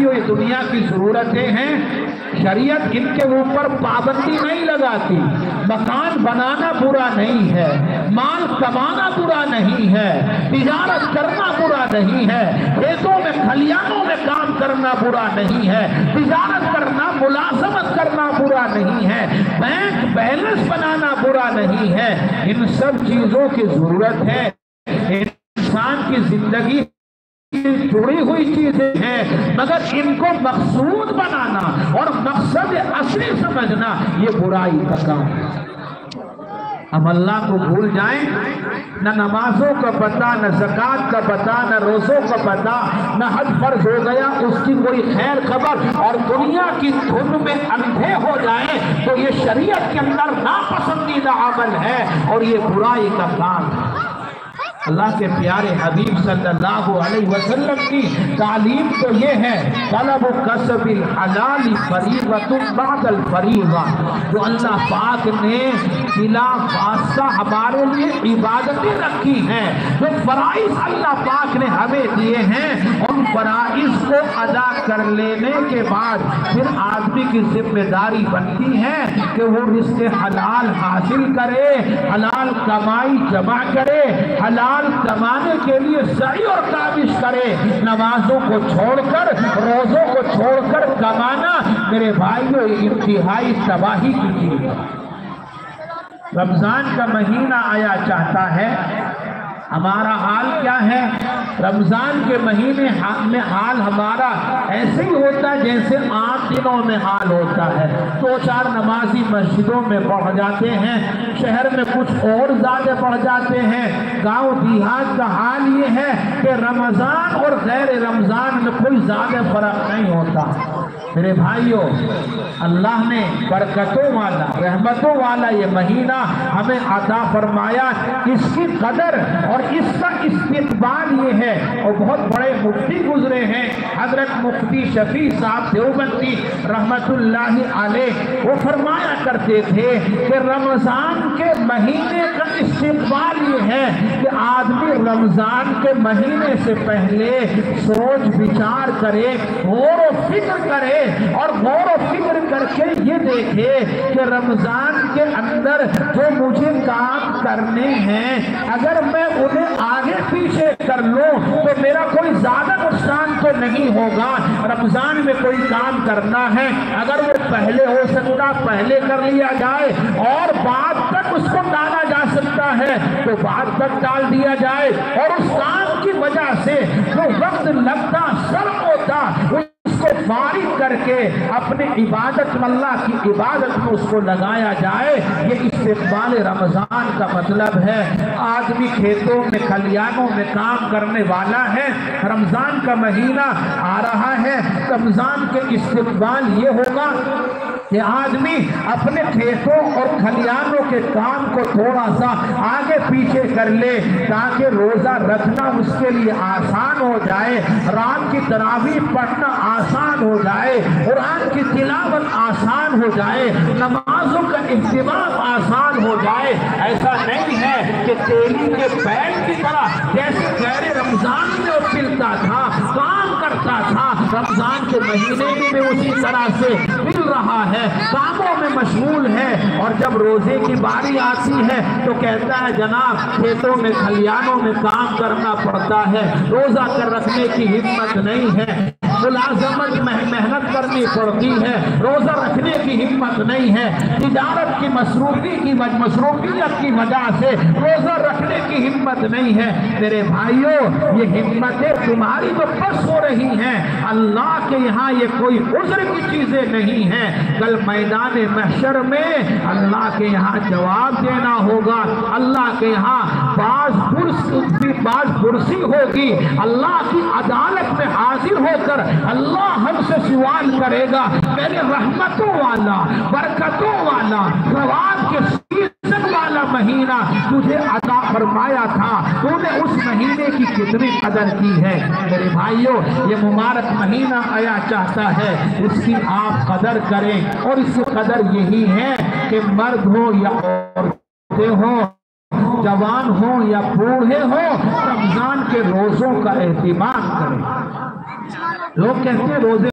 بھائیوں یہ دنیا کی ضرورتیں ہیں، شریعت ان کے اوپر پابندی نہیں لگاتی۔ مکان بنانا برا نہیں ہے، مال کمانا برا نہیں ہے، تجارت کرنا برا نہیں ہے، کھیتوں میں کھلیانوں میں کام کرنا برا نہیں ہے، تجارت کرنا ملازمت کرنا برا نہیں ہے، بینک بیلنس بنانا برا نہیں ہے۔ ان سب چیزوں کی ضرورت ہے، انسان کی زندگی جڑی ہوئی چیزیں ہیں، مگر ان کو مقصود بنانا اور مقصد اصلی سمجھنا یہ برائی کا کام ہے۔ ہم اللہ کو بھول جائیں، نہ نمازوں کا پتہ، نہ زکوٰۃ کا پتہ، نہ روزوں کا پتہ، نہ حج فرض ہو گیا اس کی کوئی خیر خبر، اور دنیا کی دھن میں اندھے ہو جائیں تو یہ شریعت کے اندر ناپسندیدہ عمل ہے اور یہ برائی کا کام ہے۔ اللہ کے پیارے حبیب صلی اللہ علیہ وسلم کی تعلیم تو یہ ہے، طلب کسب الحلال فریضۃ بعد الفریضہ۔ جو اللہ پاک نے بلا واسطہ ہمارے لیے عبادتیں رکھی ہیں، جو فرائض اللہ پاک نے ہمیں دیے ہیں، ان فرائض کو ادا کر لینے کے بعد پھر آدمی کی ذمہ داری بنتی ہے کہ وہ رزق حلال حاصل کرے، حلال کمائی جمع کرے، حلال کمانے کے لیے سعی اور کاوش کرے۔ نمازوں کو چھوڑ کر، روزوں کو چھوڑ کر کمانا میرے بھائیوں انتہائی تباہی کی چیز ہے۔ رمضان کا مہینہ آیا چاہتا ہے، ہمارا حال کیا ہے؟ رمضان کے مہینے میں حال ہمارا ایسے ہی ہوتا ہے جیسے عام دنوں میں حال ہوتا ہے۔ 2-4 نمازی مسجدوں میں بڑھ جاتے ہیں، شہر میں کچھ اور زیادہ بڑھ جاتے ہیں۔ گاؤں دیہات کا حال یہ ہے کہ رمضان اور غیر رمضان میں کوئی زیادہ فرق نہیں ہوتا۔ میرے بھائیوں، اللہ نے برکتوں والا، رحمتوں والا یہ مہینہ ہمیں عطا فرمایا، اس کی قدر اور اس کا استقبال یہ ہے۔ اور بہت بڑے مفتی گزرے ہیں، حضرت مفتی شفیع صاحب دیوبندی رحمت اللہ علیہ، وہ فرمایا کرتے تھے کہ رمضان کے مہینے کا استقبال یہ ہے کہ آدمی رمضان کے مہینے سے پہلے سوچ بچار کرے، غور و فکر کرے، اور غور و فکر کر کے یہ دیکھے کہ رمضان کے اندر جو مجھے کام کرنے ہیں اگر میں انہیں آگے پیچھے کر لوں تو میرا کوئی زیادہ نقصان تو نہیں ہوگا۔ رمضان میں کوئی کام کرنا ہے، اگر وہ پہلے ہو سکتا پہلے کر لیا جائے اور بعد تک اس کو ڈالا جا سکتا ہے تو بعد تک ڈال دیا جائے، اور اس کام کی وجہ سے جو وقت لگتا صرف ہوتا کو فارغ کر کے اپنے عبادت میں، اللہ کی عبادت میں اس کو لگایا جائے۔ یہ استقبال رمضان کا مطلب ہے۔ آدمی کھیتوں میں کھلیانوں میں کام کرنے والا ہے، رمضان کا مہینہ آ رہا ہے، رمضان کے استقبال یہ ہوگا کہ آدمی اپنے کھیتوں اور کھلیانوں کے کام کو تھوڑا سا آگے پیچھے کر لے تاکہ روزہ رکھنا اس کے لیے آسان ہو جائے، رات کی تراویح پڑھنا آسان ہو جائے، قرآن کی تلاوت آسان ہو جائے، نمازوں کا اہتمام آسان ہو جائے۔ ایسا نہیں ہے کہ تیلی کے بیل کی طرح جیسے غیر رمضان میں وہ چلتا تھا، کام کرتا تھا، رمضان کے مہینے میں اسی طرح سے مل رہا ہے، کاموں میں مشغول ہے، اور جب روزے کی باری آتی ہے تو کہتا ہے جناب کھیتوں میں کھلیانوں میں کام کرنا پڑتا ہے، روزہ کر رکھنے کی ہمت نہیں ہے، ملازمت محنت کرنی پڑتی ہے، روزہ رکھنے کی ہمت نہیں ہے، تجارت کی مصروفیت کی وجہ سے روزہ رکھنے کی ہمت نہیں ہے۔ میرے بھائیوں، یہ ہمتیں تمہاری تو بس ہو رہی ہیں، اللہ کے یہاں یہ کوئی عذر کی چیزیں نہیں ہیں۔ کل میدان محشر میں اللہ کے یہاں جواب دینا ہوگا، اللہ کے یہاں باز پرسی ہوگی، اللہ کی عدالت میں حاضر ہو کر اللہ ہم سے سوال کرے گا، میرے رحمتوں والا، برکتوں والا، ثواب کے سیزن والا مہینہ تجھے عطا فرمایا تھا، تو نے اس مہینے کی کتنی قدر کی ہے۔ میرے بھائیوں، یہ مبارک مہینہ آیا چاہتا ہے، اس کی آپ قدر کریں، اور اس کی قدر یہی ہے کہ مرد ہو یا عورتیں ہوں، جوان ہوں یا بوڑھے ہوں، رمضان کے روزوں کا اہتمام کریں۔ لوگ کہتے ہیں روزے